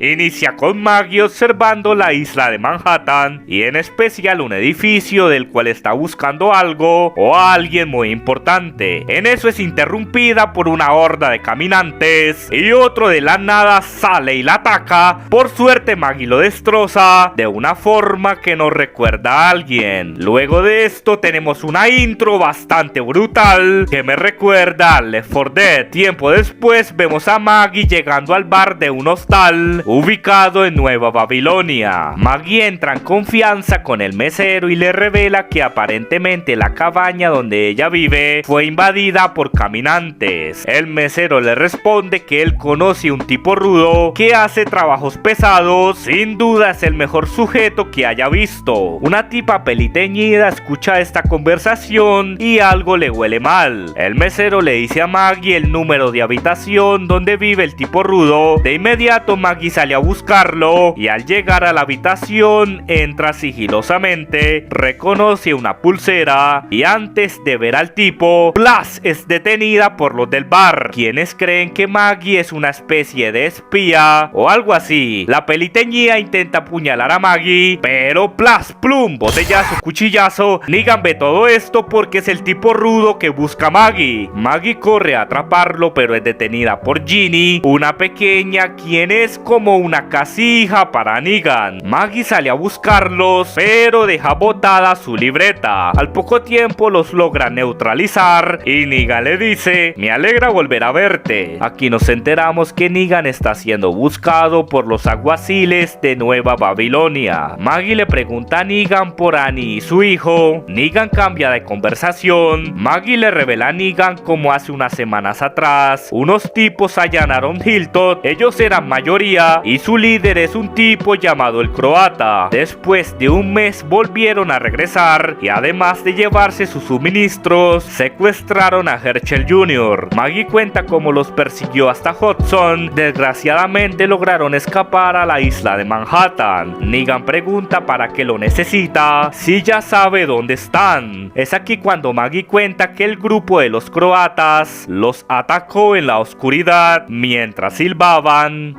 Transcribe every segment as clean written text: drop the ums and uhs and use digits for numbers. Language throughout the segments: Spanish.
Inicia con Maggie observando la isla de Manhattan y en especial un edificio del cual está buscando algo o a alguien muy importante. En eso es interrumpida por una horda de caminantes y otro de la nada sale y la ataca. Por suerte Maggie lo destroza de una forma que nos recuerda a alguien. Luego de esto tenemos una intro bastante brutal que me recuerda a Left 4 Dead. Tiempo después vemos a Maggie llegando al bar de un hostal ubicado en Nueva Babilonia. Maggie entra en confianza con el mesero y le revela que aparentemente la cabaña donde ella vive fue invadida por caminantes. El mesero le responde que él conoce un tipo rudo que hace trabajos pesados. Sin duda es el mejor sujeto que haya visto. Una tipa peliteñida escucha esta conversación y algo le huele mal. El mesero le dice a Maggie el número de habitación donde vive el tipo rudo. De inmediato Maggie sale a buscarlo y al llegar a la habitación entra sigilosamente, reconoce una pulsera y antes de ver al tipo, ¡plas!, es detenida por los del bar, quienes creen que Maggie es una especie de espía o algo así. La peliteñida intenta apuñalar a Maggie, pero ¡plas!, plum, botellazo, cuchillazo. Negan ve todo esto porque es el tipo rudo que busca a Maggie. Maggie corre a atraparlo, pero es detenida por Ginny, una pequeña quien es como una casija para Negan. Maggie sale a buscarlos, pero deja botada su libreta. Al poco tiempo los logra neutralizar y Negan le dice: me alegra volver a verte. Aquí nos enteramos que Negan está siendo buscado por los alguaciles de Nueva Babilonia. Maggie le pregunta a Negan por Annie y su hijo. Negan cambia de conversación. Maggie le revela a Negan como hace unas semanas atrás unos tipos allanaron Hilltop. Ellos eran mayoría y su líder es un tipo llamado el Croata. Después de un mes volvieron a regresar y además de llevarse sus suministros, secuestraron a Herschel Jr. Maggie cuenta cómo los persiguió hasta Hudson. Desgraciadamente lograron escapar a la isla de Manhattan. Negan pregunta para qué lo necesita, si ya sabe dónde están. Es aquí cuando Maggie cuenta que el grupo de los croatas los atacó en la oscuridad mientras silbaban.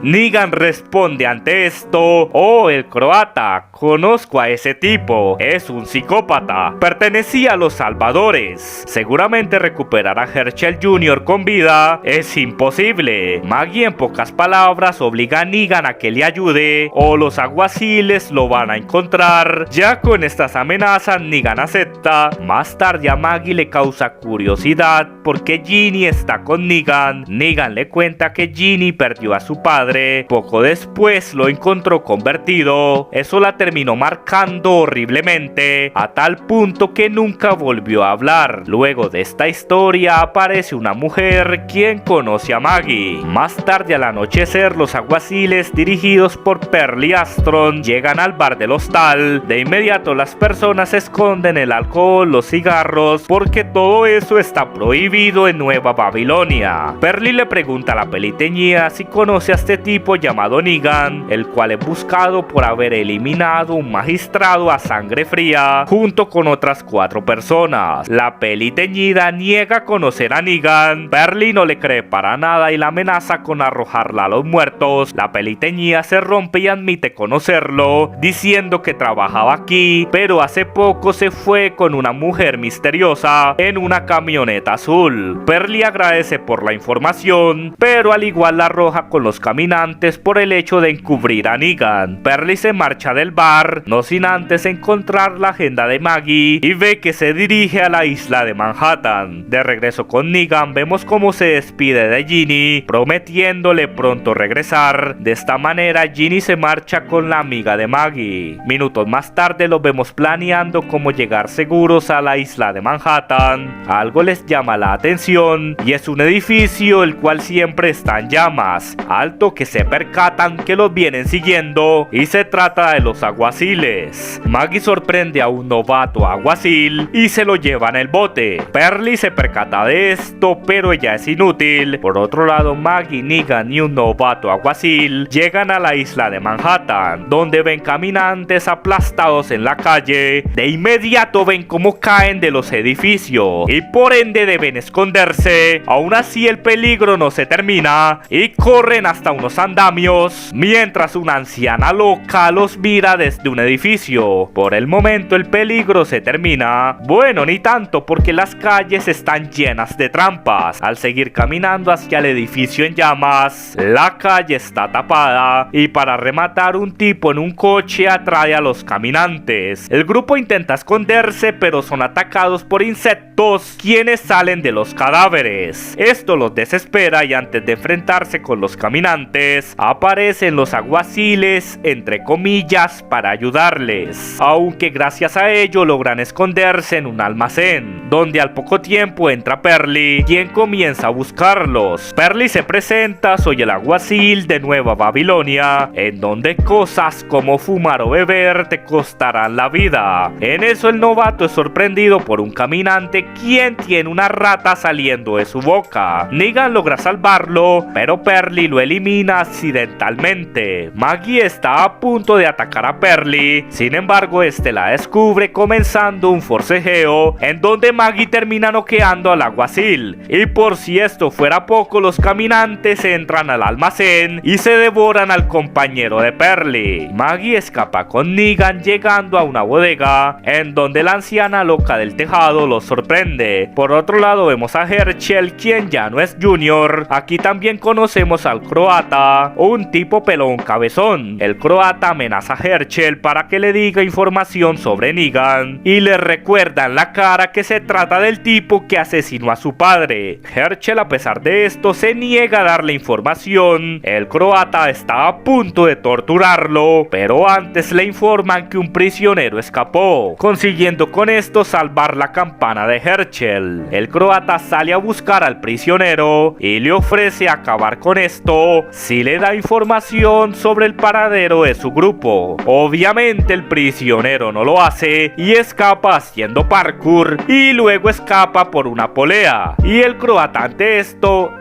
Negan responde ante esto: oh, el croata, conozco a ese tipo, es un psicópata, pertenecía a los salvadores, seguramente recuperar a Herschel Jr. con vida es imposible. Maggie en pocas palabras obliga a Negan a que le ayude o los alguaciles lo van a encontrar. Ya con estas amenazas Negan acepta. Más tarde a Maggie le causa curiosidad porque Ginny está con Negan. Negan le cuenta que Ginny perdió a su padre. Poco después lo encontró convertido. Eso la terminó marcando horriblemente, a tal punto que nunca volvió a hablar. Luego de esta historia aparece una mujer quien conoce a Maggie. Más tarde al anochecer los alguaciles dirigidos por Pearl Armstrong llegan al bar del hostal. De inmediato las personas esconden el alcohol, los cigarros, porque todo eso está prohibido en Nueva Babilonia. Pearl le pregunta a la peliteñida si conoce a este tipo llamado Negan, el cual es buscado por haber eliminado un magistrado a sangre fría junto con otras 4 personas. La peliteñida niega conocer a Negan. Pearl no le cree para nada y la amenaza con arrojarla a los muertos. La peliteñida se rompe y admite conocerlo, diciendo que trabajaba aquí, pero hace poco se fue con una mujer misteriosa en una camioneta azul. Pearl agradece por la información, pero al igual la arroja con los caminantes por el hecho de encubrir a Negan. Pearl se marcha del bar, no sin antes encontrar la agenda de Maggie y ve que se dirige a la isla de Manhattan. De regreso con Negan vemos cómo se despide de Ginny, prometiéndole pronto regresar. De esta manera Ginny se marcha con la amiga de Maggie. Minutos más tarde los vemos planeando cómo llegar seguros a la isla de Manhattan. Algo les llama la atención y es un edificio el cual siempre está en llamas, alto, que se percatan que los vienen siguiendo y se trata de los alguaciles. Maggie sorprende a un novato alguacil y se lo lleva en el bote. Pearlie se percata de esto, pero ella es inútil. Por otro lado, Maggie, Negan y un novato alguacil llegan a la isla de Manhattan, donde ven caminantes aplastados en la calle. De inmediato ven cómo caen de los edificios y por ende deben esconderse. Aún así, el peligro no se termina y corren hasta unos andamios mientras una anciana loca los mira desde un edificio. Por el momento el peligro se termina. Bueno, ni tanto, porque las calles están llenas de trampas. Al seguir caminando hacia el edificio en llamas, la calle está tapada y para rematar, un tipo en un coche atrae a los caminantes. El grupo intenta esconderse, pero son atacados por insectos quienes salen de los cadáveres. Esto los desespera y antes de enfrentarse con los caminantes, aparecen los alguaciles, entre comillas, para ayudarles. Aunque gracias a ello logran esconderse en un almacén, donde al poco tiempo entra Pearlie, quien comienza a buscarlos. Pearlie se presenta: soy el alguacil de Nueva Babilonia, en donde cosas como fumar o beber te costarán la vida. En eso el novato es sorprendido por un caminante quien tiene una rata saliendo de su boca. Negan logra salvarlo, pero Pearlie lo elimina accidentalmente. Maggie está a punto de atacar a Pearlie, sin embargo este la descubre, comenzando un forcejeo en donde Maggie termina noqueando al alguacil. Y por si esto fuera poco, los caminantes entran al almacén y se devoran al compañero de Pearlie. Maggie escapa con Negan, llegando a una bodega en donde la anciana loca del tejado los sorprende. Por otro lado vemos a Herschel, quien ya no es Junior. Aquí también conocemos al croata, un tipo pelón cabezón. El croata amenaza a Herschel para que le diga información sobre Negan y le recuerda en la cara que se trata del tipo que asesinó a su padre. Herschel, a pesar de esto, se niega a darle información. El croata está a punto de torturarlo, pero antes le informan que un prisionero escapó, consiguiendo con esto salvar la campana de Herschel. El croata sale a buscar al prisionero y le ofrece acabar con esto si le da información sobre el paradero de su grupo. Obviamente el prisionero no lo hace y escapa haciendo parkour y luego escapa por una polea. Y el croata ante esto,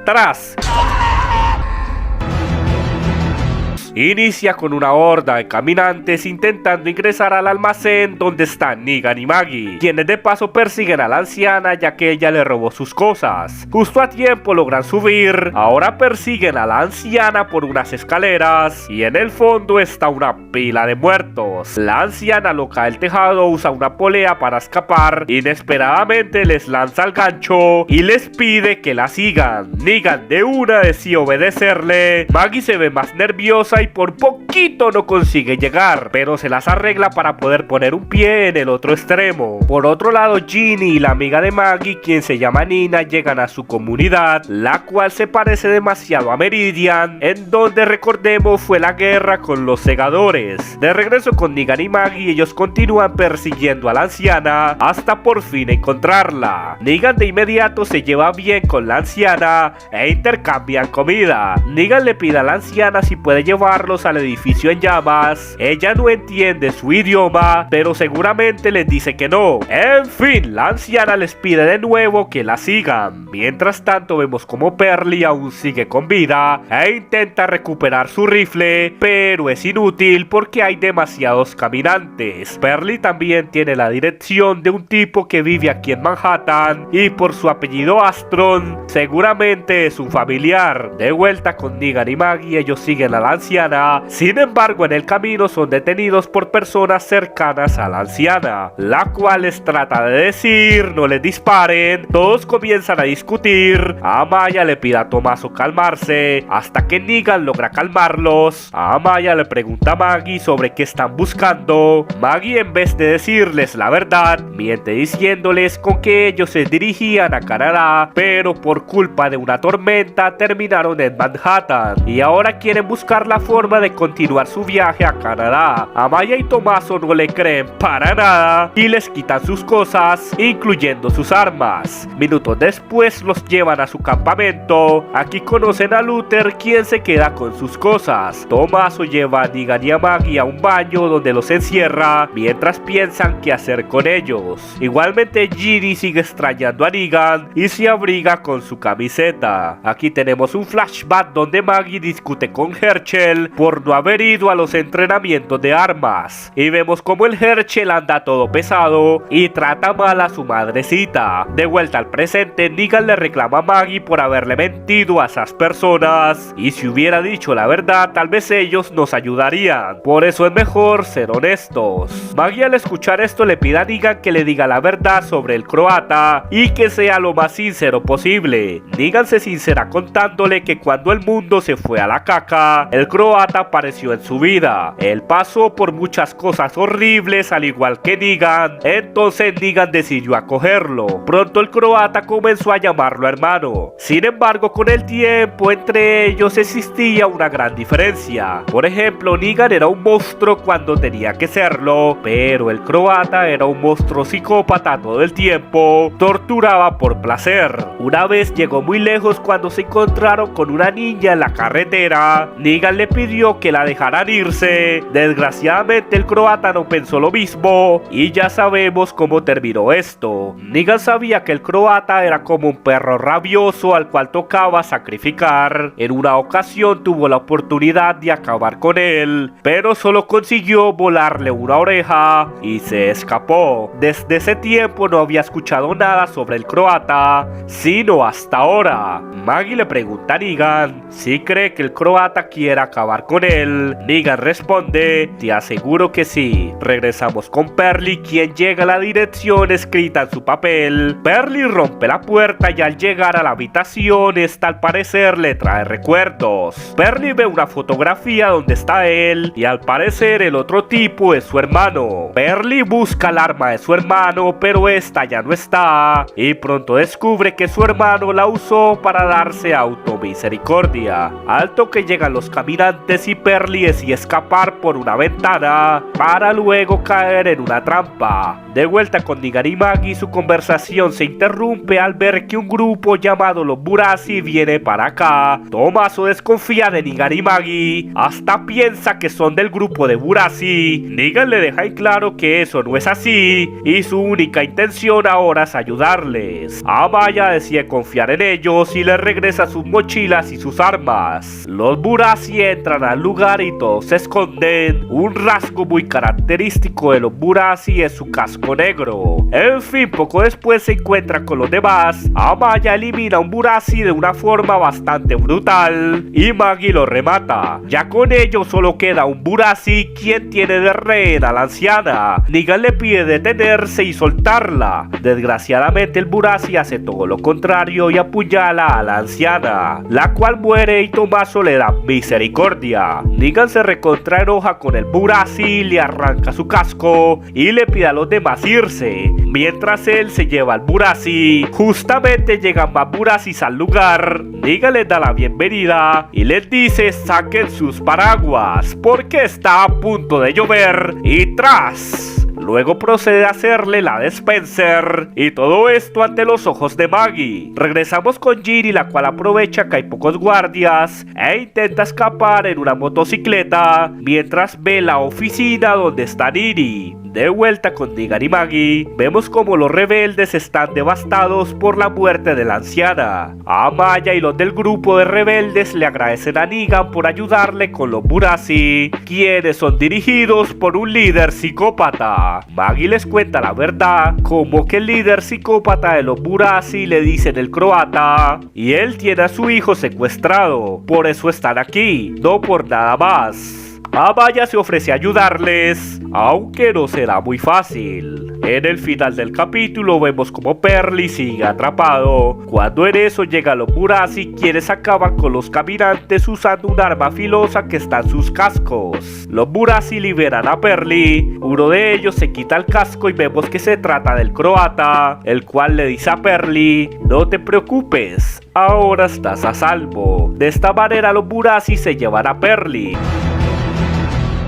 inicia con una horda de caminantes intentando ingresar al almacén donde están Negan y Maggie, quienes de paso persiguen a la anciana ya que ella le robó sus cosas. Justo a tiempo logran subir, ahora persiguen a la anciana por unas escaleras y en el fondo está una pila de muertos. La anciana loca del tejado usa una polea para escapar, inesperadamente les lanza el gancho y les pide que la sigan. Negan de una decide obedecerle. Maggie se ve más nerviosa y por poquito no consigue llegar, pero se las arregla para poder poner un pie en el otro extremo. Por otro lado, Ginny y la amiga de Maggie, quien se llama Nina, llegan a su comunidad, la cual se parece demasiado a Meridian, en donde, recordemos, fue la guerra con los segadores. De regreso con Negan y Maggie, ellos continúan persiguiendo a la anciana hasta por fin encontrarla. Negan de inmediato se lleva bien con la anciana e intercambian comida. Negan le pide a la anciana si puede llevarlos al edificio en llamas. Ella no entiende su idioma, pero seguramente les dice que no. En fin, la anciana les pide de nuevo que la sigan. Mientras tanto vemos como Pearlie aún sigue con vida e intenta recuperar su rifle, pero es inútil porque hay demasiados caminantes. Pearlie también tiene la dirección de un tipo que vive aquí en Manhattan y por su apellido Astron seguramente es un familiar. De vuelta con Negan y Maggie, ellos siguen a la anciana. Sin embargo, en el camino son detenidos por personas cercanas a la anciana, la cual les trata de decir no les disparen. Todos comienzan a discutir. Amaya le pide a Tommaso calmarse hasta que Negan logra calmarlos. Amaya le pregunta a Maggie sobre qué están buscando. Maggie, en vez de decirles la verdad, miente diciéndoles con que ellos se dirigían a Canadá, pero por culpa de una tormenta terminaron en Manhattan y ahora quieren buscar la forma de continuar su viaje a Canadá. Amaya y Tomaso no le creen para nada y les quitan sus cosas, incluyendo sus armas. Minutos después los llevan a su campamento. Aquí conocen a Luther, quien se queda con sus cosas. Tomaso lleva a Negan y a Maggie a un baño donde los encierra mientras piensan qué hacer con ellos. Igualmente Ginny sigue extrañando a Negan y se abriga con su camiseta. Aquí tenemos un flashback donde Maggie discute con Herschel por no haber ido a los entrenamientos de armas, y vemos como el Herschel anda todo pesado y trata mal a su madrecita. De vuelta al presente, Negan le reclama a Maggie por haberle mentido a esas personas, y si hubiera dicho la verdad tal vez ellos nos ayudarían, por eso es mejor ser honestos. Maggie al escuchar esto le pide a Negan que le diga la verdad sobre el croata y que sea lo más sincero posible. Negan se sincera contándole que cuando el mundo se fue a la caca, el croata apareció en su vida. Él pasó por muchas cosas horribles al igual que Negan, entonces Negan decidió acogerlo. Pronto el croata comenzó a llamarlo hermano. Sin embargo, con el tiempo entre ellos existía una gran diferencia. Por ejemplo, Negan era un monstruo cuando tenía que serlo, pero el croata era un monstruo psicópata todo el tiempo, torturaba por placer. Una vez llegó muy lejos cuando se encontraron con una niña en la carretera. Negan le pidió que la dejaran irse. Desgraciadamente el croata no pensó lo mismo y ya sabemos cómo terminó esto. Negan sabía que el croata era como un perro rabioso al cual tocaba sacrificar. En una ocasión tuvo la oportunidad de acabar con él, pero solo consiguió volarle una oreja y se escapó. Desde ese tiempo no había escuchado nada sobre el croata, sino hasta ahora. Maggie le pregunta a Negan si cree que el croata quiere acabar con él. Negan responde: te aseguro que sí. Regresamos con Pearlie, quien llega a la dirección escrita en su papel. Pearlie rompe la puerta y al llegar a la habitación, esta al parecer le trae recuerdos. Pearlie ve una fotografía donde está él y al parecer el otro tipo es su hermano. Pearlie busca el arma de su hermano, pero esta ya no está y pronto descubre que su hermano la usó para darse automisericordia. Al toque llegan los caminantes y Pearlie decide escapar por una ventana para luego caer en una trampa. De vuelta con Negan y Maggie, su conversación se interrumpe al ver que un grupo llamado los Burazi viene para acá. Tomaso desconfía de Negan y Maggie, hasta piensa que son del grupo de Burazi. Negan le deja en claro que eso no es así y su única intención ahora es ayudarles. Amaya decide confiar en ellos y les regresa sus mochilas y sus armas. Los Burazi entran al lugar y todos se esconden. Un rasgo muy característico de los Burazi es su casco negro. En fin, poco después se encuentra con los demás. Amaya elimina a un Burazi de una forma bastante brutal y Maggie lo remata. Ya con ello solo queda un Burazi, quien tiene de rehén a la anciana. Negan le pide detenerse y soltarla. Desgraciadamente el Burazi hace todo lo contrario y apuñala a la anciana, la cual muere y Tomaso le da misericordia. Negan se recontra enoja con el Burazi, le arranca su casco y le pide a los demás irse. Mientras él se lleva al Burazi, justamente llegan más Burazis al lugar. Negan les da la bienvenida y les dice saquen sus paraguas porque está a punto de llover y ¡tras! Luego procede a hacerle la de Spencer y todo esto ante los ojos de Maggie. Regresamos con Ginny, la cual aprovecha que hay pocos guardias e intenta escapar en una motocicleta mientras ve la oficina donde está Nini. De vuelta con Negan y Maggie, vemos como los rebeldes están devastados por la muerte de la anciana. Amaya y los del grupo de rebeldes le agradecen a Negan por ayudarle con los Burazi, quienes son dirigidos por un líder psicópata. Maggie les cuenta la verdad, como que el líder psicópata de los Burazi le dicen el croata y él tiene a su hijo secuestrado, por eso están aquí, no por nada más. Amaya se ofrece a ayudarles aunque no será muy fácil. En el final del capítulo vemos como Perly sigue atrapado, cuando en eso llegan los Murasi, quienes acaban con los caminantes usando un arma filosa que está en sus cascos. Los Murasi liberan a Perly, uno de ellos se quita el casco y vemos que se trata del croata, el cual le dice a Perly: no te preocupes, ahora estás a salvo. De esta manera los Murasi se llevan a Perly.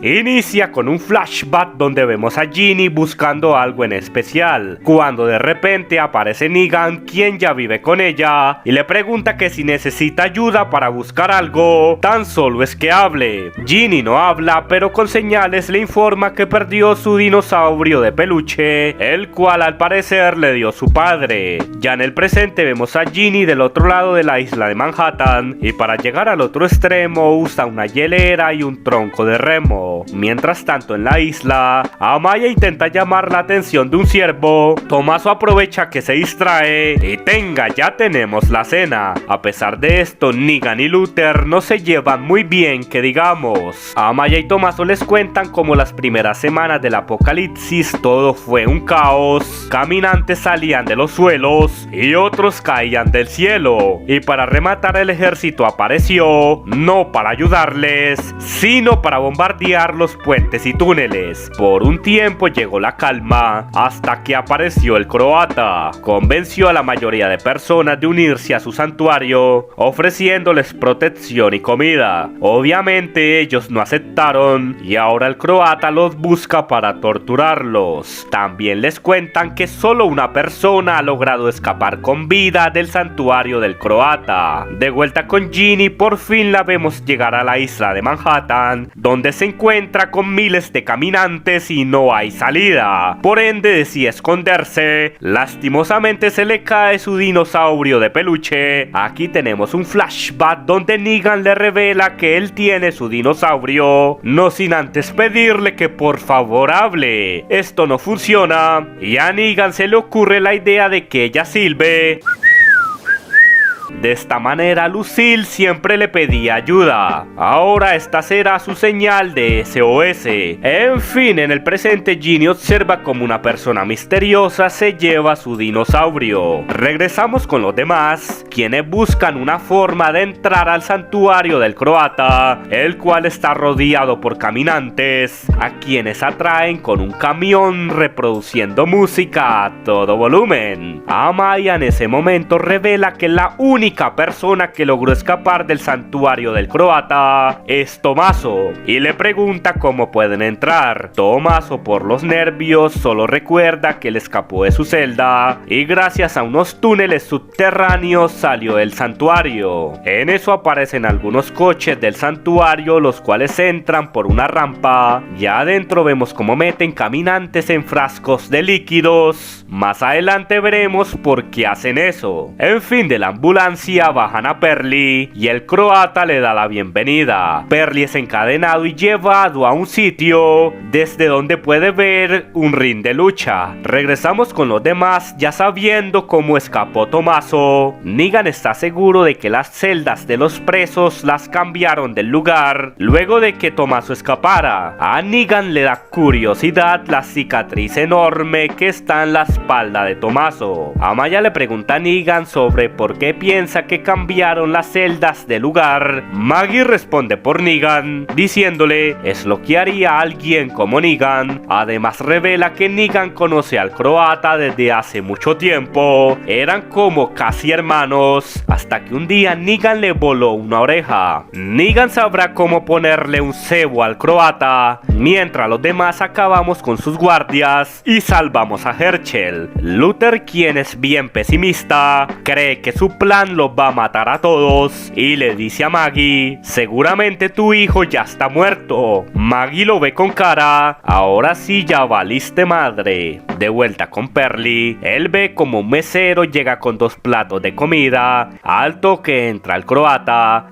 Inicia con un flashback donde vemos a Ginny buscando algo en especial, cuando de repente aparece Negan, quien ya vive con ella, y le pregunta que si necesita ayuda para buscar algo, tan solo es que hable. Ginny no habla, pero con señales le informa que perdió su dinosaurio de peluche, el cual al parecer le dio su padre. Ya en el presente vemos a Ginny del otro lado de la isla de Manhattan, y para llegar al otro extremo usa una hielera y un tronco de remo. Mientras tanto en la isla, Amaya intenta llamar la atención de un ciervo. Tommaso aprovecha que se distrae y ya tenemos la cena. A pesar de esto, Negan y Luther no se llevan muy bien, que digamos. Amaya y Tommaso les cuentan cómo las primeras semanas del apocalipsis todo fue un caos. Caminantes salían de los suelos y otros caían del cielo. Y para rematar, el ejército apareció, no para ayudarles, sino para bombardear los puentes y túneles. Por un tiempo llegó la calma, hasta que apareció el croata. Convenció a la mayoría de personas de unirse a su santuario, ofreciéndoles protección y comida. Obviamente ellos no aceptaron, y ahora el croata los busca para torturarlos. También les cuentan que solo una persona ha logrado escapar con vida del santuario del croata. De vuelta con Ginny, por fin la vemos llegar a la isla de Manhattan, donde se encuentra con miles de caminantes y no hay salida. Por ende decide esconderse. Lastimosamente se le cae su dinosaurio de peluche. Aquí tenemos un flashback donde Negan le revela que él tiene su dinosaurio, no sin antes pedirle que por favor hable. Esto no funciona y a Negan se le ocurre la idea de que ella silbe. De esta manera Lucille siempre le pedía ayuda. Ahora esta será su señal de SOS. En fin, en el presente Ginny observa como una persona misteriosa se lleva su dinosaurio. Regresamos con los demás, quienes buscan una forma de entrar al santuario del croata, el cual está rodeado por caminantes, a quienes atraen con un camión reproduciendo música a todo volumen. Amaya en ese momento revela que la única persona que logró escapar del santuario del croata es Tommaso, y le pregunta cómo pueden entrar. Tommaso, por los nervios, solo recuerda que él escapó de su celda y gracias a unos túneles subterráneos salió del santuario. En eso aparecen algunos coches del santuario, los cuales entran por una rampa. Ya adentro vemos cómo meten caminantes en frascos de líquidos. Más adelante veremos por qué hacen eso. En fin, de la ambulancia bajan a Perly y el croata le da la bienvenida. Perly es encadenado y llevado a un sitio desde donde puede ver un ring de lucha. Regresamos con los demás, ya sabiendo cómo escapó Tommaso. Negan está seguro de que las celdas de los presos las cambiaron del lugar luego de que Tommaso escapara. A Negan le da curiosidad la cicatriz enorme que está en la espalda de Tommaso. Amaya le pregunta a Negan sobre por qué piensa que cambiaron las celdas de lugar. Maggie responde por Negan, diciéndole es lo que haría alguien como Negan. Además revela que Negan conoce al croata desde hace mucho tiempo. Eran como casi hermanos, hasta que un día Negan le voló una oreja. Negan sabrá cómo ponerle un cebo al croata, mientras los demás acabamos con sus guardias y salvamos a Herschel. Luther, quien es bien pesimista, cree que su plan los va a matar a todos y le dice a Maggie, seguramente tu hijo ya está muerto. Maggie lo ve con cara, ahora sí ya valiste madre. De vuelta con Perly, él ve como un mesero llega con 2 platos de comida. Al toque entra el croata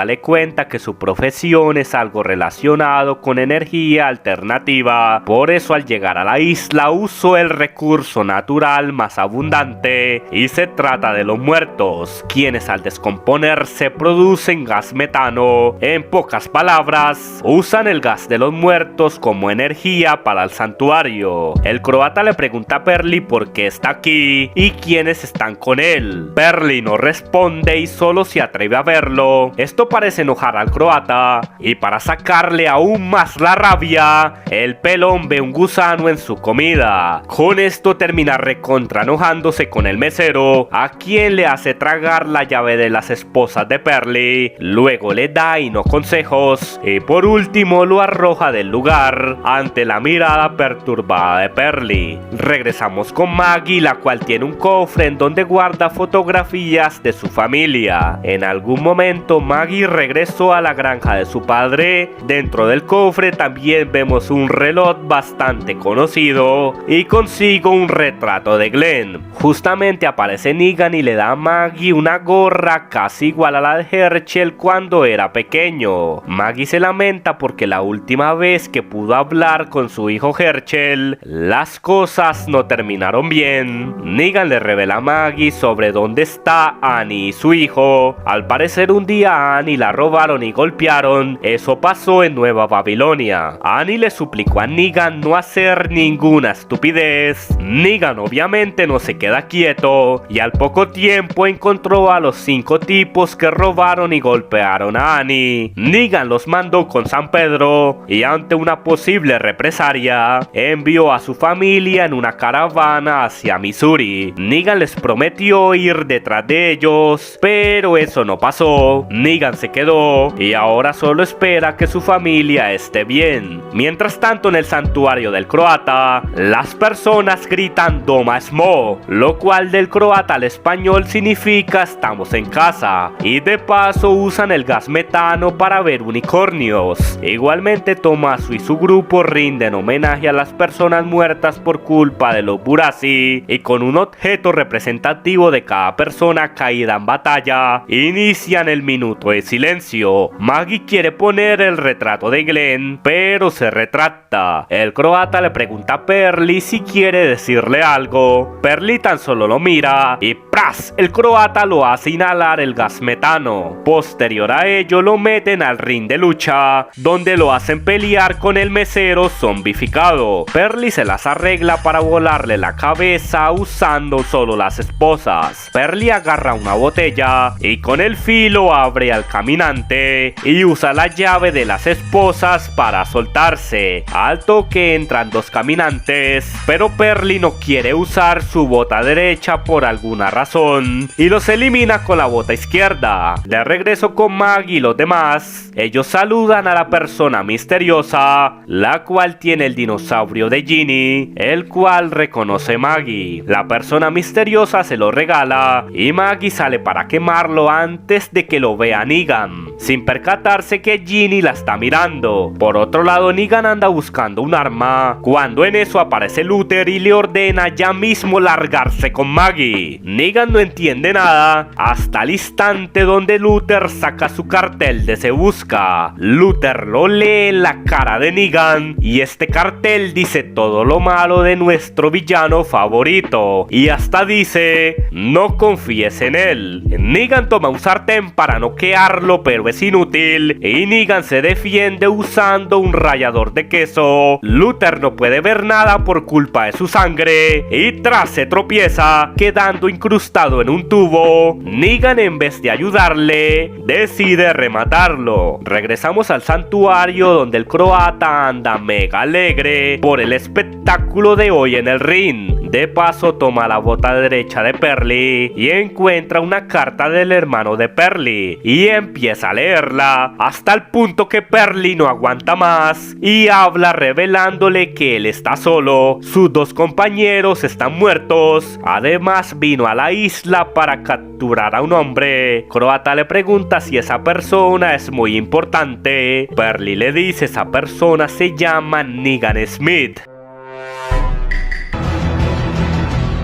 le cuenta que su profesión es algo relacionado con energía alternativa, por eso al llegar a la isla usó el recurso natural más abundante y se trata de los muertos. químicos, quienes al descomponerse producen gas metano. En pocas palabras, usan el gas de los muertos como energía para el santuario. El croata le pregunta a Perly por qué está aquí y quiénes están con él. Perly no responde y solo se atreve a verlo. Esto parece enojar al croata, y para sacarle aún más la rabia, el pelón ve un gusano en su comida. Con esto termina recontra enojándose con el mesero, a quien le hace tragar la llave de las esposas de Perly. Luego le da consejos y por último lo arroja del lugar ante la mirada perturbada de Perly. Regresamos con Maggie, la cual tiene un cofre en donde guarda fotografías de su familia. En algún momento Maggie regresó a la granja de su padre. Dentro del cofre también vemos un reloj bastante conocido y consigo un retrato de Glenn. Justamente aparece Negan y le da a Maggie una gorra casi igual a la de Herschel cuando era pequeño. Maggie se lamenta porque la última vez que pudo hablar con su hijo Herschel, las cosas no terminaron bien. Negan le revela a Maggie sobre dónde está Annie y su hijo. Al parecer un día a Annie la robaron y golpearon. Eso pasó en Nueva Babilonia. Annie le suplicó a Negan no hacer ninguna estupidez. Negan obviamente no se queda quieto y al poco tiempo encontró a los 5 tipos que robaron y golpearon a Annie. Negan los mandó con San Pedro y ante una posible represalia envió a su familia en una caravana hacia Missouri. Negan les prometió ir detrás de ellos, pero eso no pasó. Negan se quedó y ahora solo espera que su familia esté bien. Mientras tanto, en el santuario del croata, las personas gritan Doma Smo, lo cual del croata al español significa estamos en casa, y de paso usan el gas metano para ver unicornios. Igualmente Tommaso y su grupo rinden homenaje a las personas muertas por culpa de los Burazi, y con un objeto representativo de cada persona caída en batalla, inician el minuto de silencio. Maggie quiere poner el retrato de Glenn, pero se retracta. El croata le pregunta a Perly si quiere decirle algo. Perly tan solo lo mira y ¡pras! El croata lo hace inhalar el gas metano. Posterior a ello lo meten al ring de lucha, donde lo hacen pelear con el mesero zombificado. Perly se las arregla para volarle la cabeza usando solo las esposas. Perly agarra una botella y con el filo abre al caminante y usa la llave de las esposas para soltarse. Al toque entran 2 caminantes, pero Perly no quiere usar su bota derecha por alguna razón y los elimina con la bota izquierda. De regreso con Maggie y los demás, ellos saludan a la persona misteriosa, la cual tiene el dinosaurio de Ginny, el cual reconoce Maggie. La persona misteriosa se lo regala y Maggie sale para quemarlo antes de que lo vea Negan, sin percatarse que Ginny la está mirando. Por otro lado, Negan anda buscando un arma, cuando en eso aparece Luther y le ordena ya mismo largarse con Maggie. Negan no entiende nada hasta el instante donde Luther saca su cartel de Se Busca. Luther lo lee en la cara de Negan y este cartel dice todo lo malo de nuestro villano favorito y hasta dice no confíes en él. Negan toma un sartén para noquearlo, pero es inútil y Negan se defiende usando un rallador de queso. Luther no puede ver nada por culpa de su sangre y tras se tropieza quedando incrustado en un tubo. Negan, en vez de ayudarle, decide rematarlo. Regresamos al santuario donde el croata anda mega alegre por el espectáculo de hoy en el ring. De paso toma la bota derecha de Perly y encuentra una carta del hermano de Perly y empieza a leerla hasta el punto que Perly no aguanta más y habla revelándole que él está solo, sus 2 compañeros están muertos, además vino a la isla para capturar a un hombre. Croata le pregunta si esa persona es muy importante. Perly le dice esa persona se llama Negan Smith.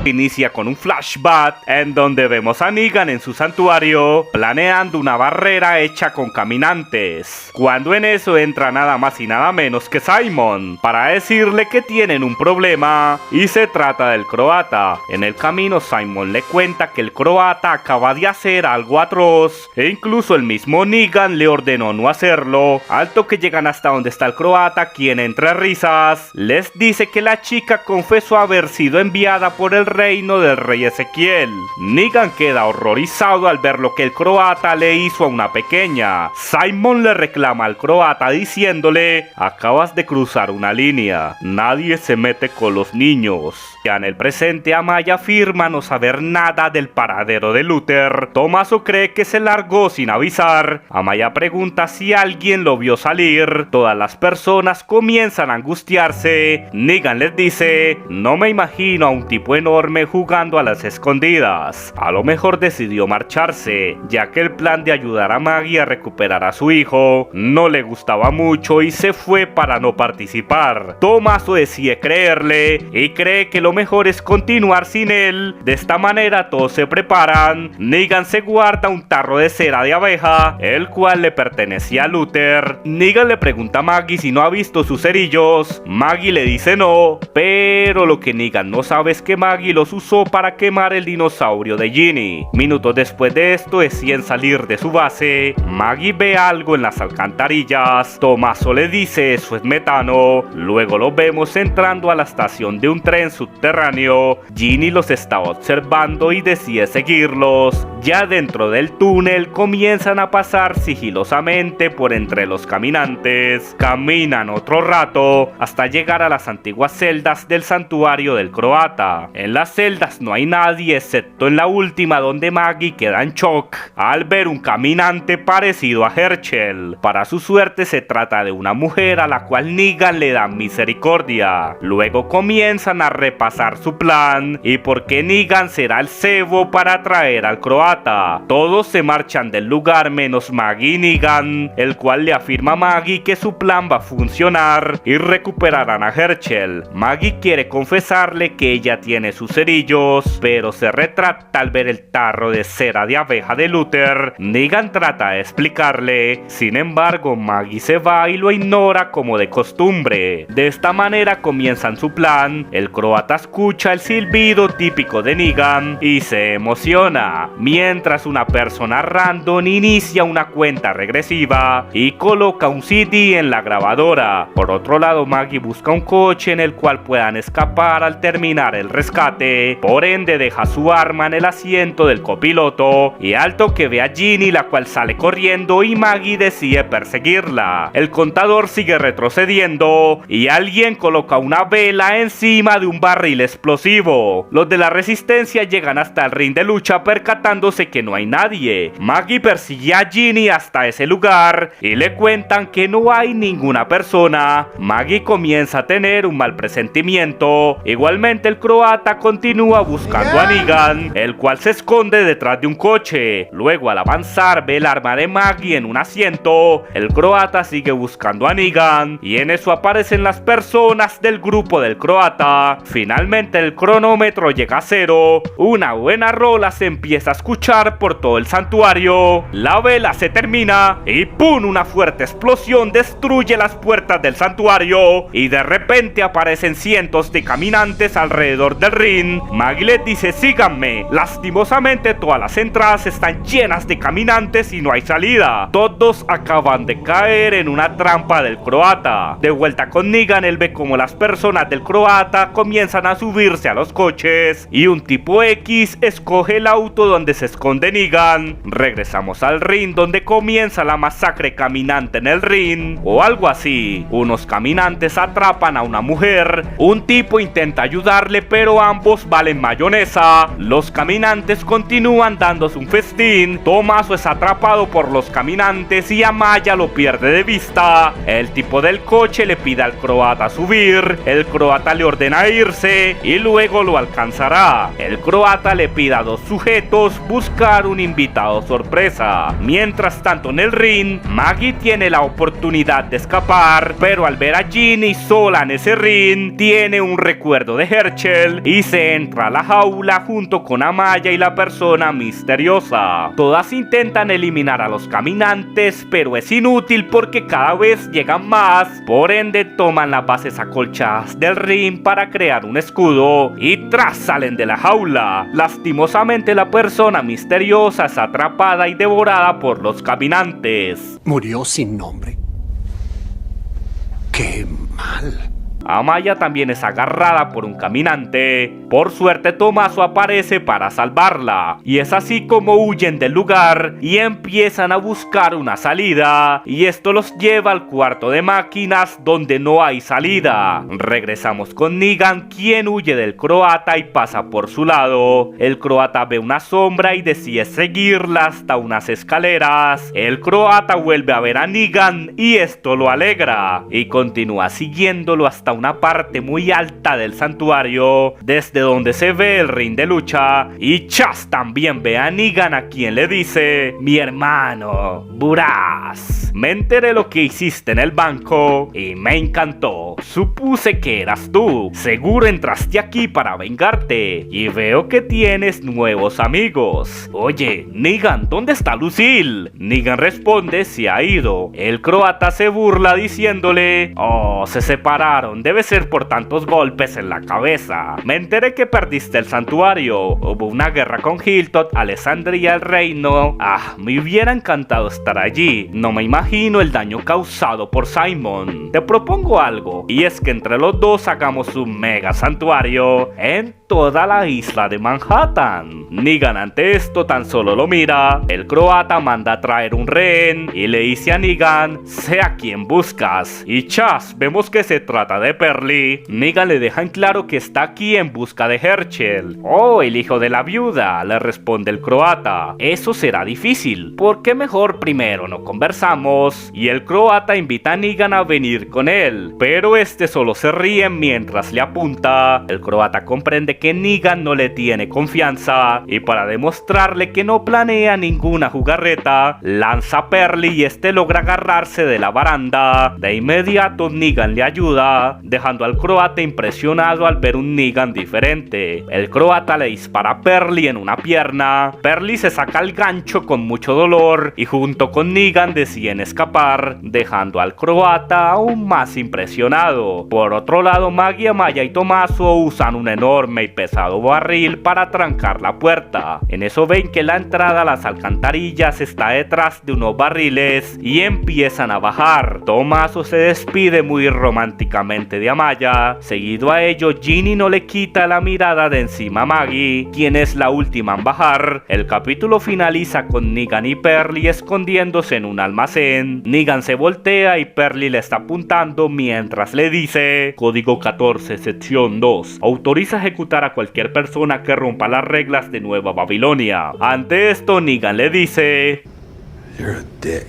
Inicia con un flashback en donde vemos a Negan en su santuario planeando una barrera hecha con caminantes, cuando en eso entra nada más y nada menos que Simon para decirle que tienen un problema y se trata del croata. En el camino Simon le cuenta que el croata acaba de hacer algo atroz e incluso el mismo Negan le ordenó no hacerlo. Alto que llegan hasta donde está el croata, quien entre risas les dice que la chica confesó haber sido enviada por el reino del rey Ezequiel. Negan queda horrorizado al ver lo que el croata le hizo a una pequeña. Simon le reclama al croata diciéndole: acabas de cruzar una línea, nadie se mete con los niños. Ya en el presente Amaya afirma no saber nada del paradero de Luther. Tommaso cree que se largó sin avisar. Amaya pregunta si alguien lo vio salir. Todas las personas comienzan a angustiarse. Negan les dice: no me imagino a un tipo enorme jugando a las escondidas. A lo mejor decidió marcharse, ya que el plan de ayudar a Maggie a recuperar a su hijo no le gustaba mucho y se fue para no participar. Tommaso decide creerle y cree que lo mejor es continuar sin él. De esta manera todos se preparan. Negan se guarda un tarro de cera de abeja, el cual le pertenecía a Luther. Negan le pregunta a Maggie si no ha visto sus cerillos. Maggie le dice no, pero lo que Negan no sabe es que Maggie los usó para quemar el dinosaurio de Ginny. Minutos después de esto, deciden salir de su base. Maggie ve algo en las alcantarillas. Tommaso le dice eso es metano. Luego lo vemos entrando a la estación de un tren subterráneo. Ginny los está observando y decide seguirlos. Ya dentro del túnel comienzan a pasar sigilosamente por entre los caminantes. Caminan otro rato hasta llegar a las antiguas celdas del santuario del croata. En las celdas no hay nadie excepto en la última, donde Maggie queda en shock al ver un caminante parecido a Herschel. Para su suerte se trata de una mujer a la cual Negan le da misericordia. Luego comienzan a repasar su plan y por qué Negan será el cebo para atraer al croata. Todos se marchan del lugar menos Maggie y Negan, el cual le afirma a Maggie que su plan va a funcionar y recuperarán a Herschel. Maggie quiere confesarle que ella tiene sus cerillos, pero se retracta al ver el tarro de cera de abeja de Luther. Negan trata de explicarle, sin embargo Maggie se va y lo ignora como de costumbre. De esta manera comienzan su plan. El croata escucha el silbido típico de Negan y se emociona, mientras una persona random inicia una cuenta regresiva y coloca un CD en la grabadora. Por otro lado, Maggie busca un coche en el cual puedan escapar al terminar el rescate. Por ende deja su arma en el asiento del copiloto y alto que ve a Ginny, la cual sale corriendo y Maggie decide perseguirla. El contador sigue retrocediendo y alguien coloca una vela encima de un barril explosivo. Los de la resistencia llegan hasta el ring de lucha percatándose que no hay nadie. Maggie persigue a Ginny hasta ese lugar y le cuentan que no hay ninguna persona. Maggie comienza a tener un mal presentimiento. Igualmente el croata continúa buscando a Negan, el cual se esconde detrás de un coche. Luego al avanzar ve el arma de Maggie en un asiento. El croata sigue buscando a Negan y en eso aparecen las personas del grupo del croata. Finalmente el cronómetro llega a cero. Una buena rola se empieza a escuchar por todo el santuario. La vela se termina y ¡pum! Una fuerte explosión destruye las puertas del santuario y de repente aparecen cientos de caminantes alrededor del ring. Maggie les dice síganme. Lastimosamente todas las entradas están llenas de caminantes y no hay salida. Todos acaban de caer en una trampa del croata. De vuelta con Negan, él ve como las personas del croata comienzan a subirse a los coches y un tipo X escoge el auto donde se esconde Negan. Regresamos al ring donde comienza la masacre caminante en el ring o algo así. Unos caminantes atrapan a una mujer. Un tipo intenta ayudarle pero ambos valen mayonesa. Los caminantes continúan dándose un festín. Tommaso es atrapado por los caminantes y Amaya lo pierde de vista. El tipo del coche le pide al croata subir. El croata le ordena irse y luego lo alcanzará. El croata le pide a dos sujetos buscar un invitado sorpresa. Mientras tanto en el ring, Maggie tiene la oportunidad de escapar, pero al ver a Ginny sola en ese ring, tiene un recuerdo de Herschel y se entra a la jaula junto con Amaya y la persona misteriosa. Todas intentan eliminar a los caminantes, pero es inútil porque cada vez llegan más. Por ende toman las bases acolchadas del ring para crear un escudo y tras salen de la jaula. Lastimosamente la persona misteriosa es atrapada y devorada por los caminantes. Murió sin nombre. ¡Qué mal! Amaya también es agarrada por un caminante. Por suerte Tommaso aparece para salvarla, y es así como huyen del lugar y empiezan a buscar una salida, y esto los lleva al cuarto de máquinas donde no hay salida. Regresamos con Negan, quien huye del croata y pasa por su lado. El croata ve una sombra y decide seguirla hasta unas escaleras. El croata vuelve a ver a Negan y esto lo alegra, y continúa siguiéndolo hasta una parte muy alta del santuario, desde donde se ve el ring de lucha, y Chas también ve a Negan, a quien le dice: mi hermano, Buraz, me enteré lo que hiciste en el banco y me encantó. Supuse que eras tú. Seguro entraste aquí para vengarte y veo que tienes nuevos amigos. Oye, Negan, ¿dónde está Lucille? Negan responde: se ha ido. El croata se burla diciéndole: oh, se separaron, debe ser por tantos golpes en la cabeza. Me enteré que perdiste el santuario. Hubo una guerra con Hilltop, Alessandria, el reino. Me hubiera encantado estar allí. No me imagino el daño causado por Simon. Te propongo algo, y es que entre los dos hagamos un mega santuario en toda la isla de Manhattan. Negan ante esto tan solo lo mira. El croata manda a traer un rehén y le dice a Negan: sé a quien buscas. Y Chas, vemos que se trata de Perry. Negan le deja en claro que está aquí en busca de Herschel. Oh, el hijo de la viuda, le responde el croata. Eso será difícil. ¿Por qué mejor primero no conversamos? Y el croata invita a Negan a venir con él, pero este solo se ríe mientras le apunta. El croata comprende que Negan no le tiene confianza, y para demostrarle que no planea ninguna jugarreta, lanza a Perry y este logra agarrarse de la baranda. De inmediato Negan le ayuda, dejando al croata impresionado al ver un Negan diferente. El croata le dispara a Perry en una pierna. Perry se saca el gancho con mucho dolor y junto con Negan deciden escapar, dejando al croata aún más impresionado. Por otro lado, Maggie, Amaya y Tommaso usan un enorme y pesado barril para trancar la puerta. En eso ven que la entrada a las alcantarillas está detrás de unos barriles y empiezan a bajar. Tommaso se despide muy románticamente de Amaya. Seguido a ello, Ginny no le quita la mirada de encima a Maggie, quien es la última en bajar. El capítulo finaliza con Negan y Perry escondiéndose en un almacén. Negan se voltea y Perry le está apuntando mientras le dice: Código 14, sección 2. Autoriza ejecutar a cualquier persona que rompa las reglas de Nueva Babilonia. Ante esto, Negan le dice: You're a dick.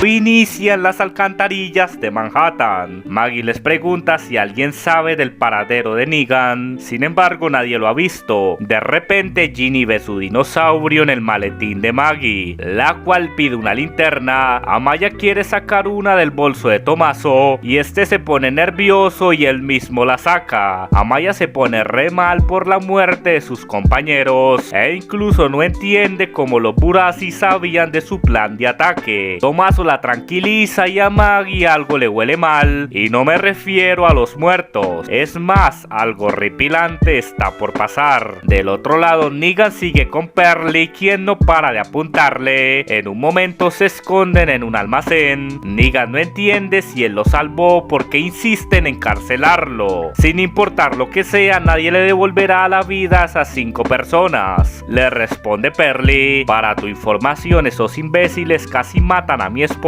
Inician las alcantarillas de Manhattan. Maggie les pregunta si alguien sabe del paradero de Negan. Sin embargo, nadie lo ha visto. De repente, Ginny ve su dinosaurio en el maletín de Maggie, la cual pide una linterna. Amaya quiere sacar una del bolso de Tommaso y este se pone nervioso y él mismo la saca. Amaya se pone re mal por la muerte de sus compañeros e incluso no entiende cómo los Burazi sabían de su plan de ataque. Tommaso la tranquiliza y a Maggie algo le huele mal, y no me refiero a los muertos, es más, algo horripilante está por pasar. Del otro lado, Negan sigue con Perry, quien no para de apuntarle. En un momento se esconden en un almacén. Negan no entiende si él lo salvó porque insisten en encarcelarlo. Sin importar lo que sea, nadie le devolverá la vida a esas 5 personas. Le responde Perry: para tu información, esos imbéciles casi matan a mi esposa,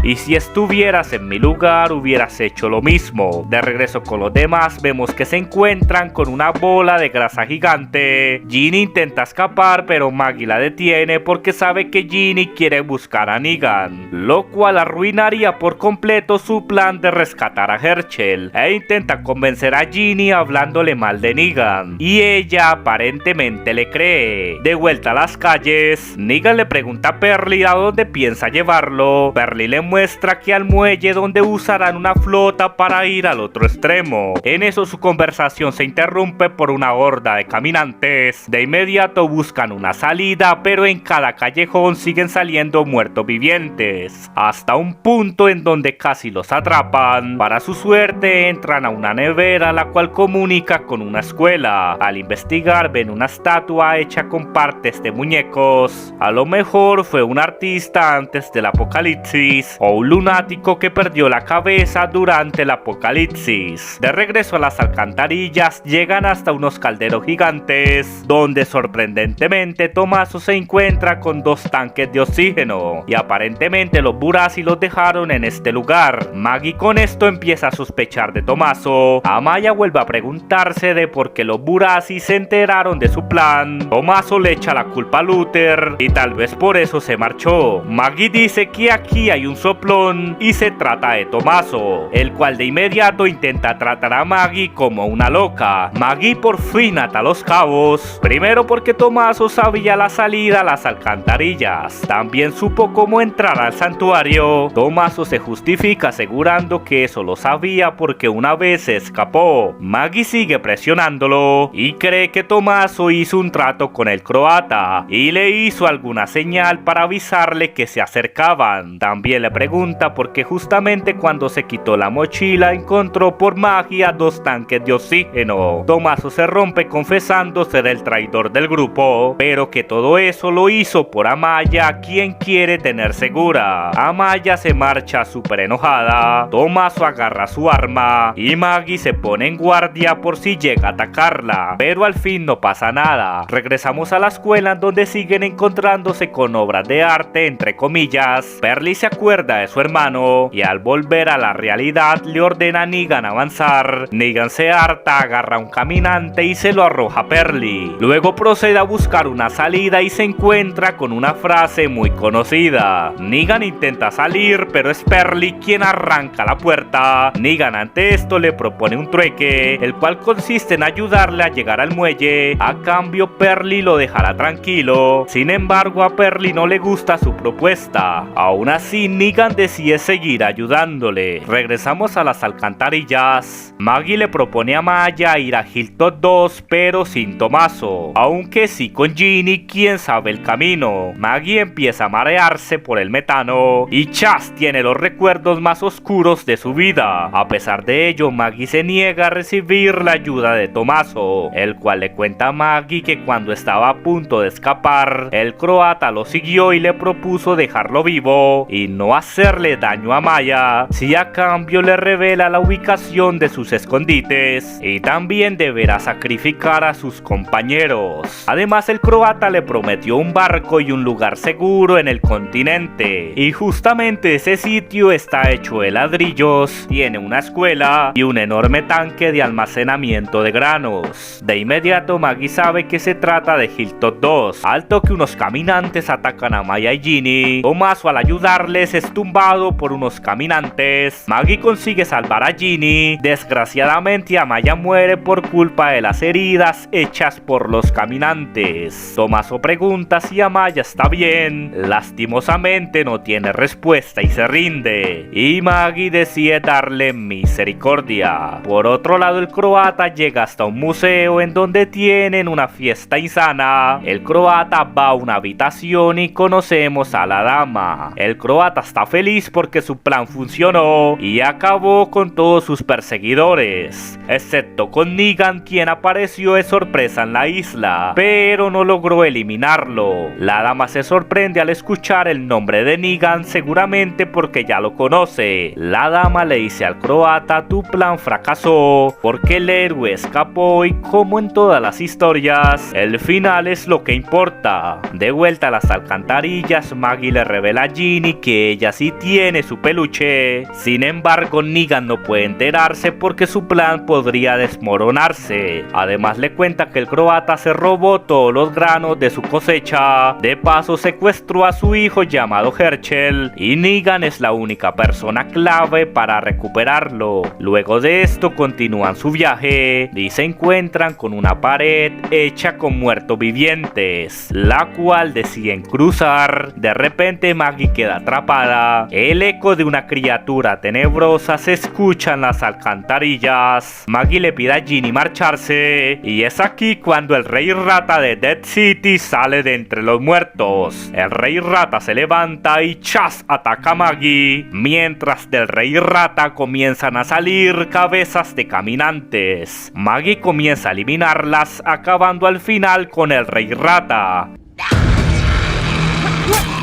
y si estuvieras en mi lugar hubieras hecho lo mismo. De regreso con los demás, vemos que se encuentran con una bola de grasa gigante. Ginny intenta escapar, pero Maggie la detiene porque sabe que Ginny quiere buscar a Negan, lo cual arruinaría por completo su plan de rescatar a Herschel, e intenta convencer a Ginny hablándole mal de Negan, y ella aparentemente le cree. De vuelta a las calles, Negan le pregunta a Perry a dónde piensa llevarlo, Tomaso, Perly le muestra que al muelle donde usarán una flota para ir al otro extremo. En eso su conversación se interrumpe por una horda de caminantes. De inmediato buscan una salida, pero en cada callejón siguen saliendo muertos vivientes, hasta un punto en donde casi los atrapan. Para su suerte entran a una nevera, la cual comunica con una escuela. Al investigar ven una estatua hecha con partes de muñecos. A lo mejor fue un artista antes del apocalipsis o un lunático que perdió la cabeza durante el apocalipsis. De regreso a las alcantarillas llegan hasta unos calderos gigantes, donde sorprendentemente Tomaso se encuentra con 2 tanques de oxígeno y aparentemente los Burazi los dejaron en este lugar. Maggie con esto empieza a sospechar de Tomaso. Amaya vuelve a preguntarse de por qué los Burazi se enteraron de su plan. Tomaso le echa la culpa a Luther y tal vez por eso se marchó. Maggie dice que aquí hay un soplón y se trata de Tomaso, el cual de inmediato intenta tratar a Maggie como una loca. Maggie por fin ata los cabos, primero porque Tomaso sabía la salida a las alcantarillas, también supo cómo entrar al santuario. Tomaso se justifica asegurando que eso lo sabía porque una vez se escapó. Maggie sigue presionándolo y cree que Tomaso hizo un trato con el croata y le hizo alguna señal para avisarle que se acercaban. También le pregunta por qué justamente cuando se quitó la mochila encontró por magia 2 tanques de oxígeno. Tomaso se rompe confesando ser el traidor del grupo, pero que todo eso lo hizo por Amaya, quien quiere tener segura. Amaya se marcha súper enojada. Tomaso agarra su arma y Maggie se pone en guardia por si llega a atacarla, pero al fin no pasa nada. Regresamos a la escuela donde siguen encontrándose con obras de arte entre comillas. Perly se acuerda de su hermano y al volver a la realidad le ordena a Negan avanzar. Negan se harta, agarra a un caminante y se lo arroja a Perly. Luego procede a buscar una salida y se encuentra con una frase muy conocida. Negan intenta salir, pero es Perly quien arranca la puerta. Negan ante esto le propone un trueque, el cual consiste en ayudarle a llegar al muelle. A cambio Perly lo dejará tranquilo. Sin embargo a Perly no le gusta su propuesta. Aún así Negan decide seguir ayudándole. Regresamos a las alcantarillas. Maggie le propone a Maya ir a Hilltop 2 pero sin Tomaso, aunque sí con Ginny, quien sabe el camino. Maggie empieza a marearse por el metano y Chas tiene los recuerdos más oscuros de su vida. A pesar de ello Maggie se niega a recibir la ayuda de Tomaso, el cual le cuenta a Maggie que cuando estaba a punto de escapar el croata lo siguió y le propuso dejarlo vivo y no hacerle daño a Maya, si a cambio le revela la ubicación de sus escondites y también deberá sacrificar a sus compañeros. Además el croata le prometió un barco y un lugar seguro en el continente, y justamente ese sitio está hecho de ladrillos, tiene una escuela y un enorme tanque de almacenamiento de granos. De inmediato Maggie sabe que se trata de Hilltop 2, al toque unos caminantes atacan a Maya y Ginny. Tomaso al ayudarles es tumbado por unos caminantes. Maggie consigue salvar a Ginny. Desgraciadamente Amaya muere por culpa de las heridas hechas por los caminantes. Tomaso pregunta si Amaya está bien. Lastimosamente no tiene respuesta y se rinde, y Maggie decide darle misericordia. Por otro lado el croata llega hasta un museo en donde tienen una fiesta insana. El croata va a una habitación y conocemos a la dama. El croata está feliz porque su plan funcionó y acabó con todos sus perseguidores, excepto con Negan, quien apareció de sorpresa en la isla, pero no logró eliminarlo. La dama se sorprende al escuchar el nombre de Negan, seguramente porque ya lo conoce. La dama le dice al croata: tu plan fracasó porque el héroe escapó, y como en todas las historias, el final es lo que importa. De vuelta a las alcantarillas, Maggie le revela a Ginny que ella sí tiene su peluche. Sin embargo, Negan no puede enterarse porque su plan podría desmoronarse. Además le cuenta que el croata se robó todos los granos de su cosecha. De paso secuestró a su hijo llamado Herschel, y Negan es la única persona clave para recuperarlo. Luego de esto continúan su viaje y se encuentran con una pared hecha con muertos vivientes, la cual deciden cruzar. De repente Maggie queda queda atrapada. El eco de una criatura tenebrosa se escucha en las alcantarillas. Maggie le pide a Ginny marcharse y es aquí cuando el Rey Rata de Dead City sale de entre los muertos. El Rey Rata se levanta y ¡chas! Ataca a Maggie, mientras del Rey Rata comienzan a salir cabezas de caminantes. Maggie comienza a eliminarlas, acabando al final con el Rey Rata.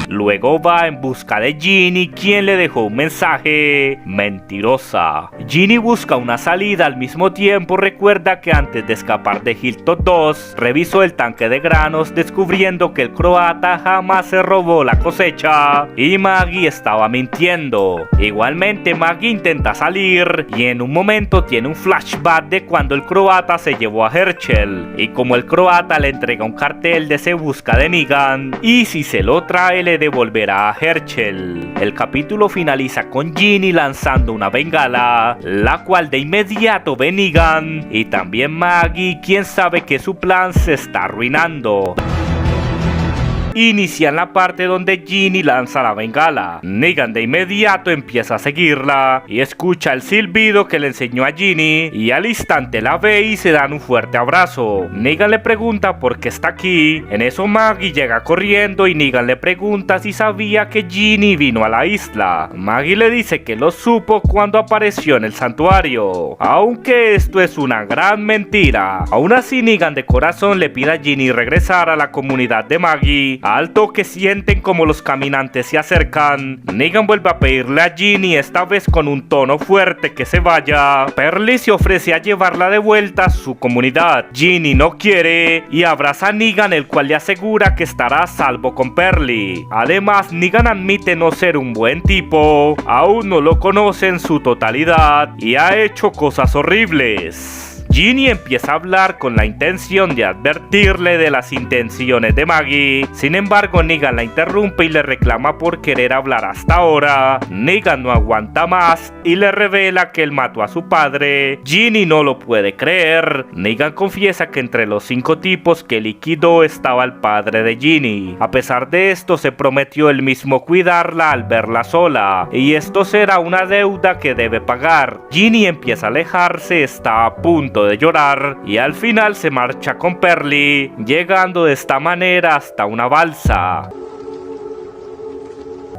Luego va en busca de Ginny, quien le dejó un mensaje. Mentirosa. Ginny busca una salida, al mismo tiempo recuerda que antes de escapar de Hilltop 2, revisó el tanque de granos, descubriendo que el croata jamás se robó la cosecha y Maggie estaba mintiendo. Igualmente Maggie intenta salir y en un momento tiene un flashback de cuando el croata se llevó a Herschel, y como el croata le entrega un cartel de Se busca de Negan, y si se lo trae le devolverá a Herschel. El capítulo finaliza con Ginny lanzando una bengala, la cual de inmediato ve Negan y también Maggie, quien sabe que su plan se está arruinando. Inicia en la parte donde Ginny lanza la bengala. Negan de inmediato empieza a seguirla y escucha el silbido que le enseñó a Ginny, y al instante la ve y se dan un fuerte abrazo. Negan le pregunta por qué está aquí. En eso Maggie llega corriendo y Negan le pregunta si sabía que Ginny vino a la isla. Maggie le dice que lo supo cuando apareció en el santuario, aunque esto es una gran mentira. Aún así Negan de corazón le pide a Ginny regresar a la comunidad de Maggie. Al toque sienten como los caminantes se acercan. Negan vuelve a pedirle a Ginny, esta vez con un tono fuerte, que se vaya. Pearly se ofrece a llevarla de vuelta a su comunidad. Ginny no quiere y abraza a Negan, el cual le asegura que estará a salvo con Pearly. Además, Negan admite no ser un buen tipo, aún no lo conoce en su totalidad y ha hecho cosas horribles. Ginny empieza a hablar con la intención de advertirle de las intenciones de Maggie. Sin embargo, Negan la interrumpe y le reclama por querer hablar hasta ahora. Negan no aguanta más y le revela que él mató a su padre. Ginny no lo puede creer. Negan confiesa que entre los 5 tipos que liquidó estaba el padre de Ginny. A pesar de esto, se prometió él mismo cuidarla al verla sola, y esto será una deuda que debe pagar. Ginny empieza a alejarse, está a punto de llorar y al final se marcha con Pearly, llegando de esta manera hasta una balsa.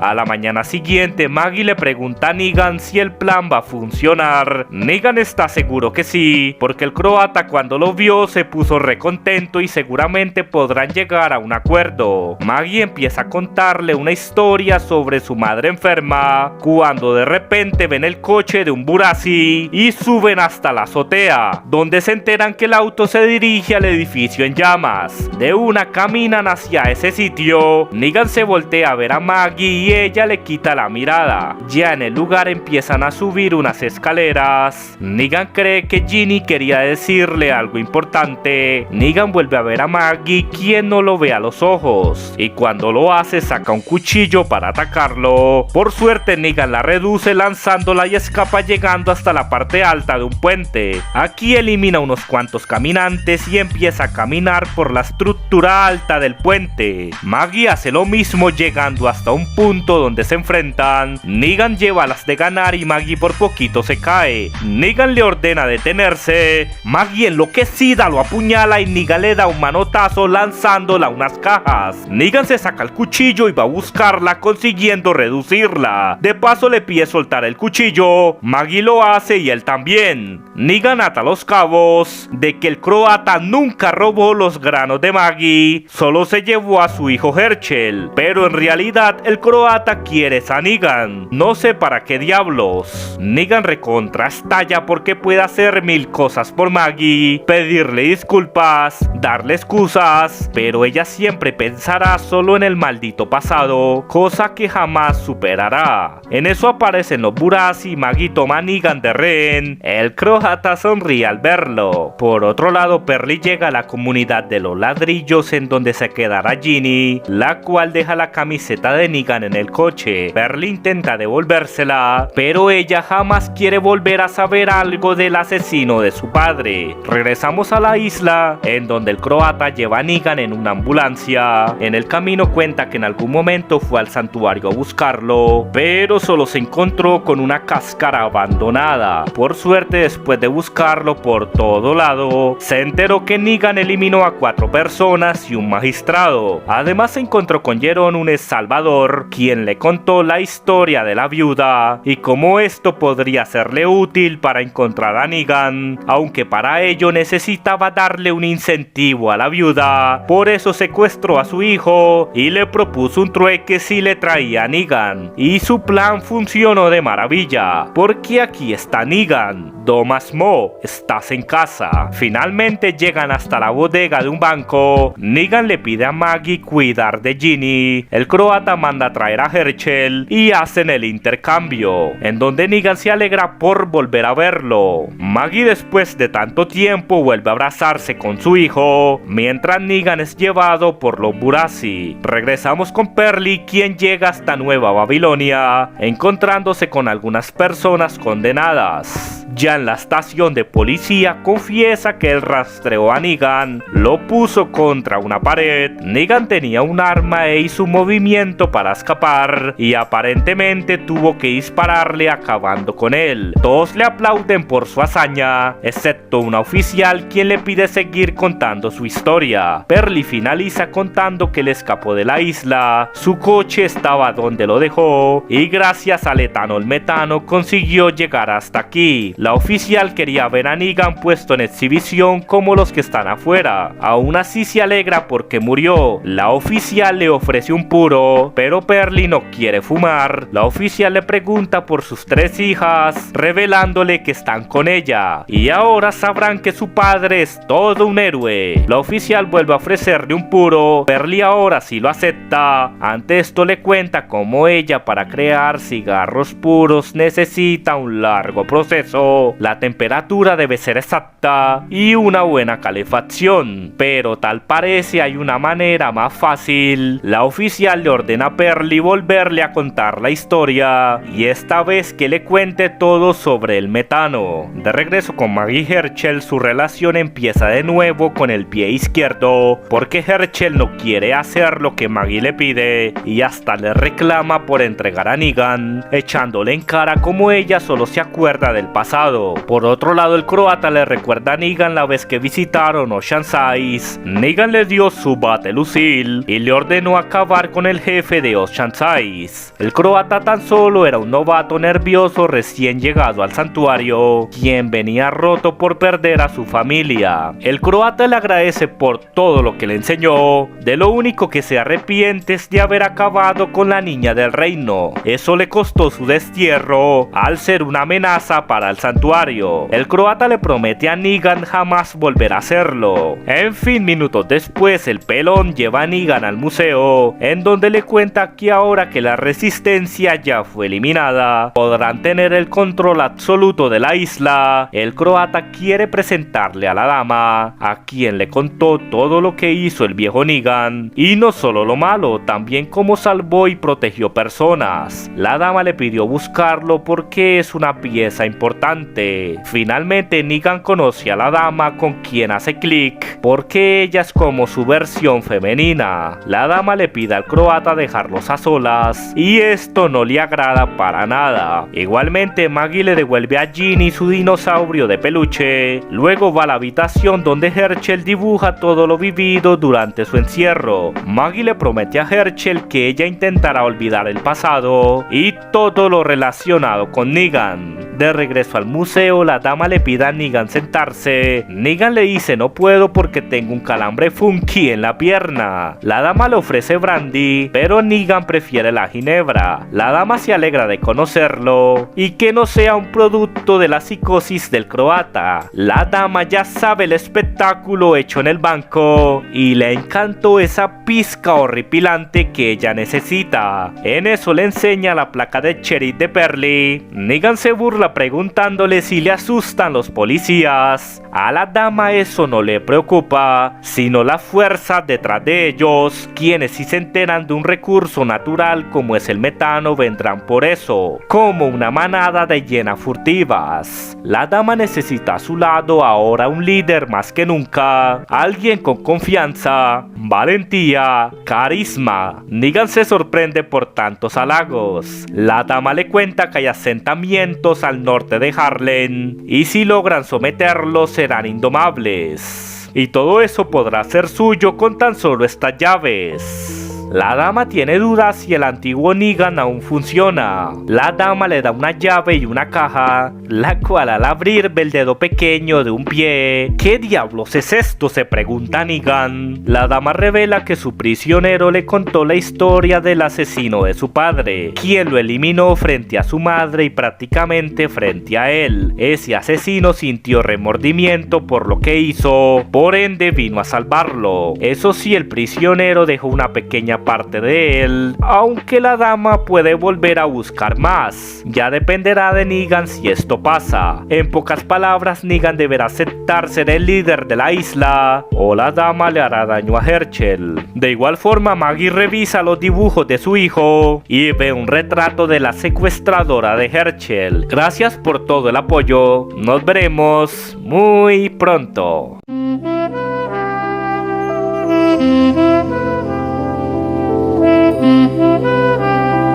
A la mañana siguiente, Maggie le pregunta a Negan si el plan va a funcionar. Negan está seguro que sí, porque el croata cuando lo vio se puso recontento y seguramente podrán llegar a un acuerdo. Maggie empieza a contarle una historia sobre su madre enferma, cuando de repente ven el coche de un Burazi y suben hasta la azotea, donde se enteran que el auto se dirige al edificio en llamas. De una caminan hacia ese sitio. Negan se voltea a ver a Maggie y ella le quita la mirada. Ya en el lugar empiezan a subir unas escaleras. Negan cree que Ginny quería decirle algo importante. Negan vuelve a ver a Maggie, quien no lo ve a los ojos, y cuando lo hace saca un cuchillo para atacarlo. Por suerte Negan la reduce lanzándola y escapa, llegando hasta la parte alta de un puente. Aquí elimina unos cuantos caminantes y empieza a caminar por la estructura alta del puente. Maggie hace lo mismo, llegando hasta un punto donde se enfrentan. Negan lleva las de ganar y Maggie por poquito se cae. Negan le ordena detenerse. Maggie enloquecida lo apuñala y Negan le da un manotazo lanzándola unas cajas. Negan se saca el cuchillo y va a buscarla, consiguiendo reducirla. De paso le pide soltar el cuchillo. Maggie lo hace y él también. Negan ata los cabos de que el croata nunca robó los granos de Maggie, solo se llevó a su hijo Herschel, pero en realidad el croata quiere a Negan. No sé para qué diablos. Negan recontra estalla porque puede hacer 1000 cosas por Maggie, pedirle disculpas, darle excusas, pero ella siempre pensará solo en el maldito pasado, cosa que jamás superará. En eso aparecen los Burazi y Maggie toma a Negan de rehén. El croata croata sonríe al verlo. Por otro lado, Pearlie llega a la comunidad de los ladrillos en donde se quedará Ginny, la cual deja la camiseta de Negan en el coche. Pearlie intenta devolvérsela, pero ella jamás quiere volver a saber algo del asesino de su padre. Regresamos a la isla, en donde el croata lleva a Negan en una ambulancia. En el camino cuenta que en algún momento fue al santuario a buscarlo, pero solo se encontró con una cáscara abandonada. Por suerte, después de buscarlo por todo lado, se enteró que Negan eliminó a 4 personas y un magistrado. Además se encontró con Jerón, un salvador, quien le contó la historia de la viuda y cómo esto podría serle útil para encontrar a Negan, aunque para ello necesitaba darle un incentivo a la viuda. Por eso secuestró a su hijo y le propuso un trueque si le traía a Negan, y su plan funcionó de maravilla, porque aquí está Negan. Domas Mo, estás en casa. Finalmente llegan hasta la bodega de un banco. Negan le pide a Maggie cuidar de Ginny. El croata manda a traer a Herschel y hacen el intercambio, en donde Negan se alegra por volver a verlo. Maggie, después de tanto tiempo, vuelve a abrazarse con su hijo, mientras Negan es llevado por los Burazi. Regresamos con Pearlie, quien llega hasta Nueva Babilonia, encontrándose con algunas personas condenadas. Ya en la estación de policía confiesa que él rastreó a Negan, lo puso contra una pared. Negan tenía un arma e hizo un movimiento para escapar y aparentemente tuvo que dispararle acabando con él. Todos le aplauden por su hazaña, excepto una oficial quien le pide seguir contando su historia. Pearlie finaliza contando que él escapó de la isla, su coche estaba donde lo dejó y gracias al etanol metano consiguió llegar hasta aquí. La oficial quería ver a Negan puesto en exhibición como los que están afuera. Aún así se alegra porque murió. La oficial le ofrece un puro, pero Pearlie no quiere fumar. La oficial le pregunta por sus 3 hijas, revelándole que están con ella, y ahora sabrán que su padre es todo un héroe. La oficial vuelve a ofrecerle un puro. Pearlie ahora sí lo acepta. Ante esto le cuenta cómo ella, para crear cigarros puros, necesita un largo proceso. La temperatura debe ser exacta y una buena calefacción, pero tal parece hay una manera más fácil. La oficial le ordena a Pearlie volverle a contar la historia, y esta vez que le cuente todo sobre el metano. De regreso con Maggie y Herschel, su relación empieza de nuevo con el pie izquierdo, porque Herschel no quiere hacer lo que Maggie le pide y hasta le reclama por entregar a Negan, echándole en cara como ella solo se acuerda del pasado. Por otro lado, el croata le recuerda a Negan la vez que visitaron Ocean's Eyes. Negan le dio su bate Lucille y le ordenó acabar con el jefe de Ocean's Eyes. El croata tan solo era un novato nervioso recién llegado al santuario, quien venía roto por perder a su familia. El croata le agradece por todo lo que le enseñó. De lo único que se arrepiente es de haber acabado con la niña del reino. Eso le costó su destierro al ser una amenaza para el santuario. El croata le promete a Negan jamás volver a hacerlo. En fin, minutos después, el pelón lleva a Negan al museo, en donde le cuenta que ahora que la resistencia ya fue eliminada, podrán tener el control absoluto de la isla. El croata quiere presentarle a la dama, a quien le contó todo lo que hizo el viejo Negan, y no solo lo malo, también cómo salvó y protegió personas. La dama le pidió buscarlo porque es una pieza importante. Finalmente Negan conoce a la dama, con quien hace clic porque ella es como su versión femenina. La dama le pide al croata dejarlos a solas y esto no le agrada para nada. Igualmente Maggie le devuelve a Ginny su dinosaurio de peluche. Luego va a la habitación donde Herschel dibuja todo lo vivido durante su encierro. Maggie le promete a Herschel que ella intentará olvidar el pasado y todo lo relacionado con Negan. De regreso al museo, la dama le pide a Negan sentarse. Negan le dice no puedo porque tengo un calambre funky en la pierna. La dama le ofrece brandy, pero Negan prefiere la ginebra. La dama se alegra de conocerlo y que no sea un producto de la psicosis del croata. La dama ya sabe el espectáculo hecho en el banco y le encantó esa pizca horripilante que ella necesita. En eso le enseña la placa de sheriff de Pearlie. Negan se burla burla preguntándole si le asustan los policías. A la dama eso no le preocupa, sino las fuerzas detrás de ellos, quienes si se enteran de un recurso natural como es el metano vendrán por eso, como una manada de hienas furtivas. La dama necesita a su lado ahora un líder más que nunca, alguien con confianza, valentía, carisma. Negan se sorprende por tantos halagos. La dama le cuenta que hay asentamientos al norte de Harlem y si logran someterlos serán indomables. Y todo eso podrá ser suyo con tan solo estas llaves. La dama tiene dudas si el antiguo Negan aún funciona. La dama le da una llave y una caja, la cual al abrir ve el dedo pequeño de un pie. ¿Qué diablos es esto?, se pregunta Negan. La dama revela que su prisionero le contó la historia del asesino de su padre, quien lo eliminó frente a su madre y prácticamente frente a él. Ese asesino sintió remordimiento por lo que hizo, por ende vino a salvarlo. Eso sí, el prisionero dejó una pequeña parte de él, aunque la dama puede volver a buscar más. Ya dependerá de Negan si esto pasa. En pocas palabras, Negan deberá aceptar ser el líder de la isla o la dama le hará daño a Herschel. De igual forma, Maggie revisa los dibujos de su hijo y ve un retrato de la secuestradora de Herschel. Gracias por todo el apoyo. Nos veremos muy pronto.